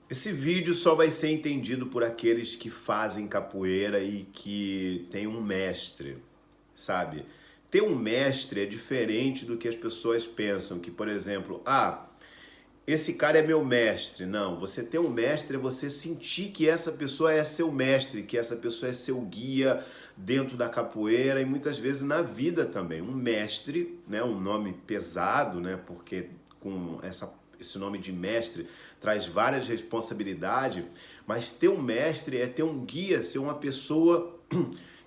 Esse vídeo só vai ser entendido por aqueles que fazem capoeira e que têm um mestre, sabe? Ter um mestre é diferente do que as pessoas pensam, que, por exemplo, esse cara é meu mestre. Não, você ter um mestre é você sentir que essa pessoa é seu mestre, que essa pessoa é seu guia dentro da capoeira e muitas vezes na vida também. Um mestre, né, um nome pesado, né, porque com esse nome de mestre traz várias responsabilidades, mas ter um mestre é ter um guia, ser uma pessoa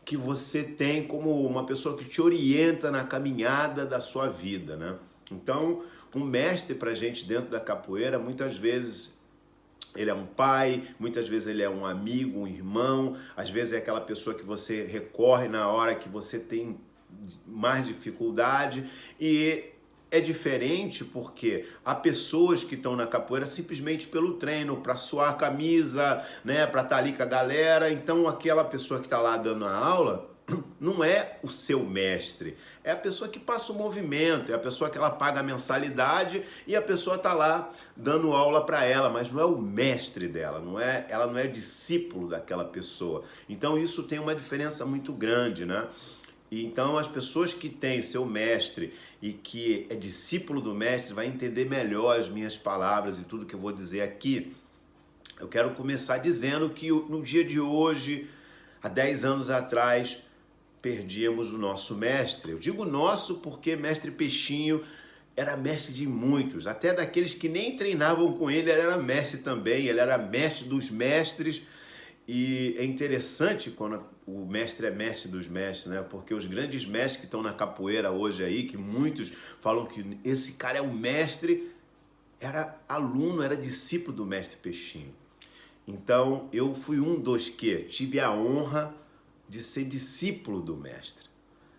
que você tem como uma pessoa que te orienta na caminhada da sua vida, né? Então, um mestre pra gente dentro da capoeira, muitas vezes ele é um pai, muitas vezes ele é um amigo, um irmão, às vezes é aquela pessoa que você recorre na hora que você tem mais dificuldade e é diferente porque há pessoas que estão na capoeira simplesmente pelo treino, para suar a camisa, né, para estar ali com a galera. Então aquela pessoa que está lá dando a aula não é o seu mestre, é a pessoa que passa o movimento, é a pessoa que ela paga a mensalidade e a pessoa está lá dando aula para ela, mas não é o mestre dela, ela não é discípulo daquela pessoa. Então isso tem uma diferença muito grande, né? E então as pessoas que têm seu mestre e que é discípulo do mestre vai entender melhor as minhas palavras e tudo que eu vou dizer aqui. Eu quero começar dizendo que no dia de hoje, há 10 anos atrás, perdíamos o nosso mestre. Eu digo nosso porque mestre Peixinho era mestre de muitos, até daqueles que nem treinavam com ele, ele era mestre também, ele era mestre dos mestres. E é interessante quando o mestre é mestre dos mestres, né? Porque os grandes mestres que estão na capoeira hoje aí, que muitos falam que esse cara é o mestre, era aluno, era discípulo do mestre Peixinho. Então eu fui um dos que tive a honra de ser discípulo do mestre,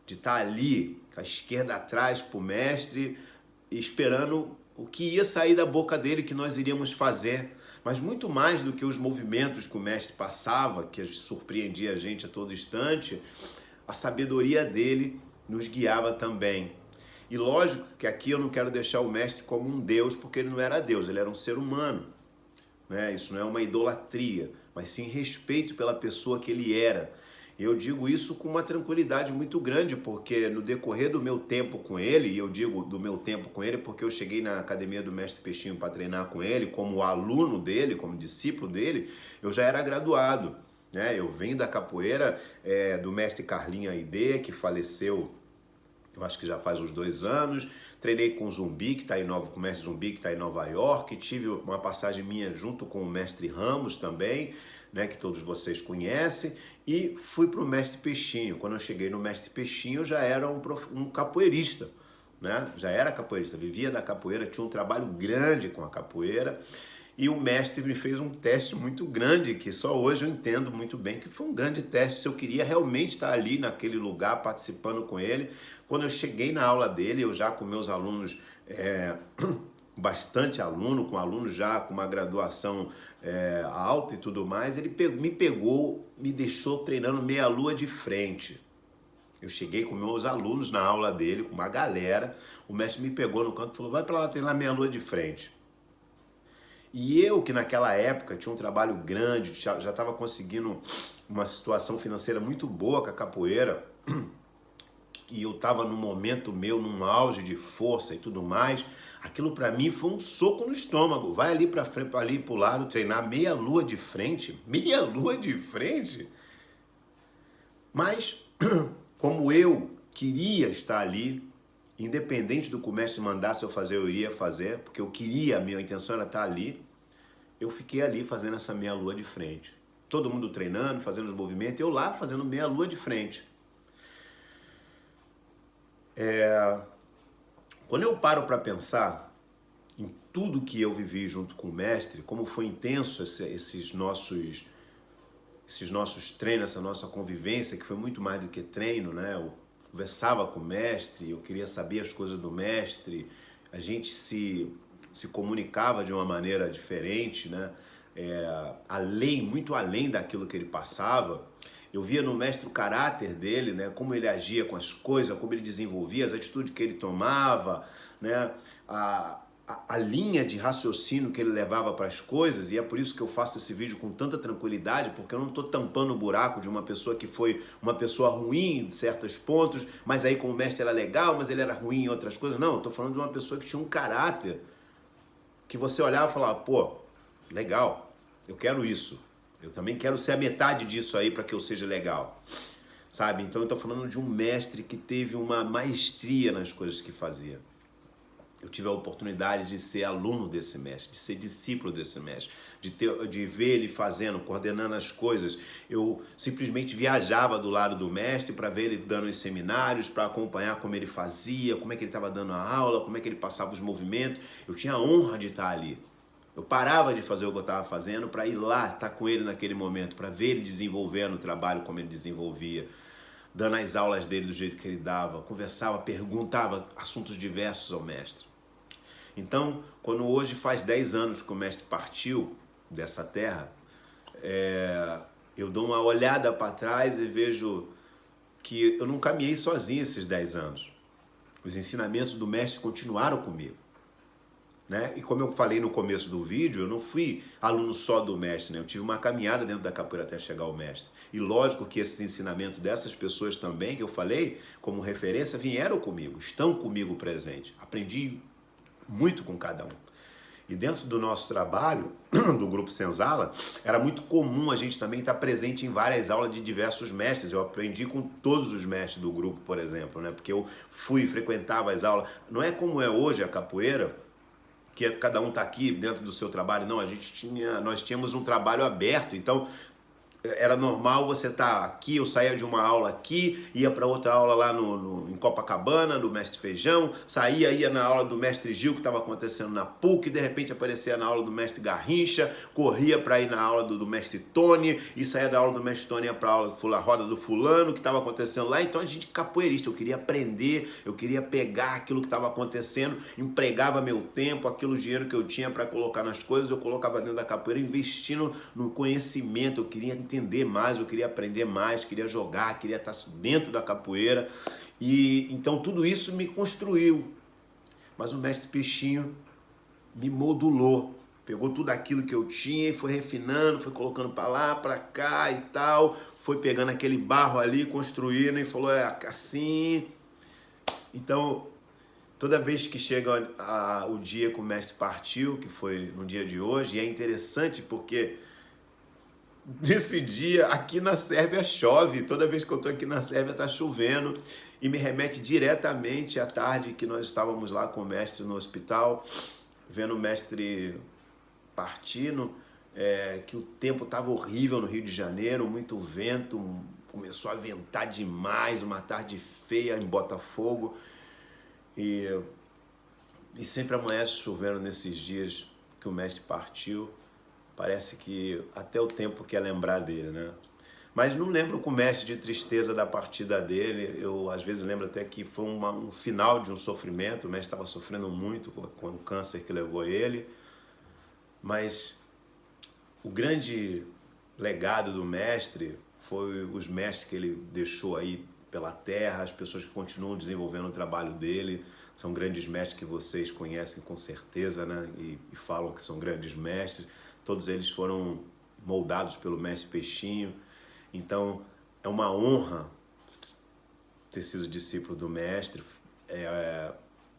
de estar ali, com a esquerda atrás para o mestre, esperando o que ia sair da boca dele, que nós iríamos fazer. Mas muito mais do que os movimentos que o mestre passava, que surpreendia a gente a todo instante, a sabedoria dele nos guiava também. E lógico que aqui eu não quero deixar o mestre como um Deus, porque ele não era Deus, ele era um ser humano. Né? Isso não é uma idolatria, mas sim respeito pela pessoa que ele era. Eu digo isso com uma tranquilidade muito grande, porque no decorrer do meu tempo com ele, e eu digo do meu tempo com ele porque eu cheguei na academia do Mestre Peixinho para treinar com ele, como aluno dele, como discípulo dele, eu já era graduado. Né? Eu venho da capoeira do Mestre Carlinho Aide, que faleceu, eu acho que já faz uns 2 anos. Treinei com o Zumbi, que está em com o Mestre Zumbi, que está em Nova York. Tive uma passagem minha junto com o Mestre Ramos também, né, que todos vocês conhecem, e fui para o Mestre Peixinho. Quando eu cheguei no Mestre Peixinho, eu já era um capoeirista, né? Já era capoeirista, vivia da capoeira, tinha um trabalho grande com a capoeira, e o mestre me fez um teste muito grande, que só hoje eu entendo muito bem, que foi um grande teste, se eu queria realmente estar ali naquele lugar, participando com ele. Quando eu cheguei na aula dele, eu já com meus alunos, bastante aluno, com alunos já com uma graduação alta e tudo mais, ele me pegou, me deixou treinando meia lua de frente. Eu cheguei com meus alunos na aula dele, com uma galera, o mestre me pegou no canto e falou, vai para lá treinar meia lua de frente. E eu, que naquela época tinha um trabalho grande, já estava conseguindo uma situação financeira muito boa com a capoeira, e eu estava num momento meu, num auge de força e tudo mais, aquilo para mim foi um soco no estômago. Vai ali para frente, ali pro lado, treinar meia lua de frente, meia lua de frente. Mas como eu queria estar ali, independente do que o mestre mandasse eu fazer, eu iria fazer, porque eu queria, a minha intenção era estar ali. Eu fiquei ali fazendo essa meia lua de frente. Todo mundo treinando, fazendo os movimentos, eu lá fazendo meia lua de frente. Quando eu paro para pensar em tudo que eu vivi junto com o mestre, como foi intenso esses nossos treinos, essa nossa convivência, que foi muito mais do que treino, né? Eu conversava com o mestre, eu queria saber as coisas do mestre, a gente se comunicava de uma maneira diferente, né? Muito além daquilo que ele passava. Eu via no mestre o caráter dele, né? Como ele agia com as coisas, como ele desenvolvia, as atitudes que ele tomava, né? A a linha de raciocínio que ele levava para as coisas, e é por isso que eu faço esse vídeo com tanta tranquilidade, porque eu não estou tampando o buraco de uma pessoa que foi uma pessoa ruim em certos pontos, mas aí como mestre era legal, mas ele era ruim em outras coisas. Não, eu estou falando de uma pessoa que tinha um caráter, que você olhava e falava, pô, legal, eu quero isso. Eu também quero ser a metade disso aí para que eu seja legal, sabe? Então eu estou falando de um mestre que teve uma maestria nas coisas que fazia. Eu tive a oportunidade de ser aluno desse mestre, de ser discípulo desse mestre, de ver ele fazendo, coordenando as coisas. Eu simplesmente viajava do lado do mestre para ver ele dando os seminários, para acompanhar como ele fazia, como é que ele estava dando a aula, como é que ele passava os movimentos. Eu tinha a honra de estar ali. Eu parava de fazer o que eu estava fazendo para ir lá, estar com ele naquele momento, para ver ele desenvolvendo o trabalho como ele desenvolvia, dando as aulas dele do jeito que ele dava, conversava, perguntava assuntos diversos ao mestre. Então, quando hoje faz 10 anos que o mestre partiu dessa terra, eu dou uma olhada para trás e vejo que eu não caminhei sozinho esses 10 anos. Os ensinamentos do mestre continuaram comigo, né? E como eu falei no começo do vídeo, eu não fui aluno só do mestre, né? Eu tive uma caminhada dentro da capoeira até chegar ao mestre. E lógico que esses ensinamentos dessas pessoas também, que eu falei como referência, vieram comigo, estão comigo presente. Aprendi muito com cada um. E dentro do nosso trabalho, do Grupo Senzala, era muito comum a gente também estar presente em várias aulas de diversos mestres. Eu aprendi com todos os mestres do grupo, por exemplo, né? Porque eu frequentava as aulas. Não é como é hoje a capoeira, que cada um está aqui dentro do seu trabalho. Não, nós tínhamos um trabalho aberto, então era normal você estar aqui, eu saía de uma aula aqui, ia para outra aula lá em Copacabana, do Mestre Feijão, ia na aula do Mestre Gil, que estava acontecendo na PUC, de repente aparecia na aula do Mestre Garrincha, corria para ir na aula do Mestre Tony, e saía da aula do Mestre Tony, ia para a aula da roda do fulano, que estava acontecendo lá. Então a gente capoeirista, eu queria aprender, eu queria pegar aquilo que estava acontecendo, empregava meu tempo, aquele dinheiro que eu tinha para colocar nas coisas, eu colocava dentro da capoeira, investindo no conhecimento. Eu queria entender mais, eu queria aprender mais, queria jogar, queria estar dentro da capoeira. E então tudo isso me construiu. Mas o mestre Peixinho me modulou, pegou tudo aquilo que eu tinha e foi refinando, foi colocando para lá, para cá e tal, foi pegando aquele barro ali, construindo e falou, assim. Então, toda vez que chega o dia que o mestre partiu, que foi no dia de hoje, e é interessante porque nesse dia, aqui na Sérvia chove, toda vez que eu estou aqui na Sérvia está chovendo, e me remete diretamente à tarde que nós estávamos lá com o mestre no hospital, vendo o mestre partindo, que o tempo estava horrível no Rio de Janeiro, muito vento, começou a ventar demais, uma tarde feia em Botafogo, e sempre amanhece chovendo nesses dias que o mestre partiu. Parece que até o tempo quer lembrar dele, né? Mas não lembro com o mestre de tristeza da partida dele. Eu, às vezes, lembro até que foi um final de um sofrimento. O mestre estava sofrendo muito com o câncer que levou ele. Mas o grande legado do mestre foi os mestres que ele deixou aí pela terra, as pessoas que continuam desenvolvendo o trabalho dele. São grandes mestres que vocês conhecem com certeza, né? E falam que são grandes mestres. Todos eles foram moldados pelo mestre Peixinho. Então, é uma honra ter sido discípulo do mestre.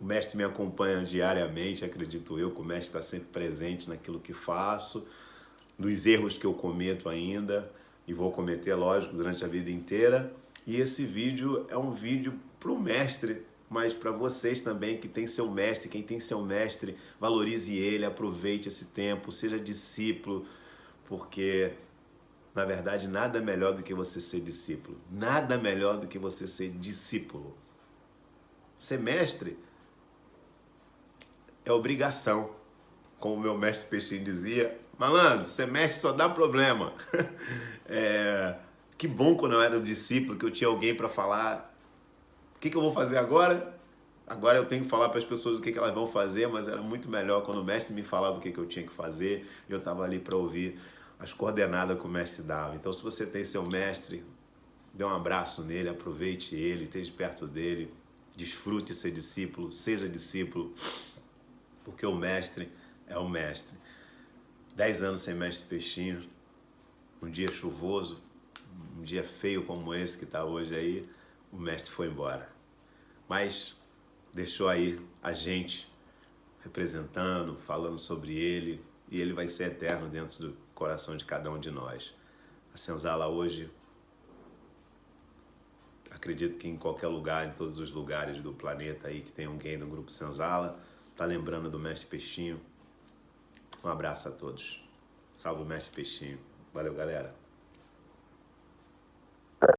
O mestre me acompanha diariamente, acredito eu, que o mestre está sempre presente naquilo que faço, nos erros que eu cometo ainda, e vou cometer, lógico, durante a vida inteira. E esse vídeo é um vídeo para o mestre, mas para vocês também que tem seu mestre. Quem tem seu mestre, valorize ele, aproveite esse tempo, seja discípulo, porque, na verdade, nada melhor do que você ser discípulo. Nada melhor do que você ser discípulo. Ser mestre é obrigação. Como o meu mestre Peixinho dizia, malandro, ser mestre só dá problema. Que bom quando eu era discípulo, que eu tinha alguém para falar. O que eu vou fazer agora? Agora eu tenho que falar para as pessoas o que elas vão fazer, mas era muito melhor quando o mestre me falava o que eu tinha que fazer, eu estava ali para ouvir as coordenadas que o mestre dava. Então, se você tem seu mestre, dê um abraço nele, aproveite ele, esteja perto dele, desfrute ser discípulo, seja discípulo. porque o mestre é o mestre. 10 anos sem mestre Peixinho, um dia chuvoso, um dia feio como esse que está hoje aí, o mestre foi embora. Mas deixou aí a gente representando, falando sobre ele, e ele vai ser eterno dentro do coração de cada um de nós. A senzala hoje, acredito que em qualquer lugar, em todos os lugares do planeta aí que tem alguém do Grupo Senzala, tá lembrando do mestre Peixinho. Um abraço a todos. Salve o mestre Peixinho. Valeu, galera.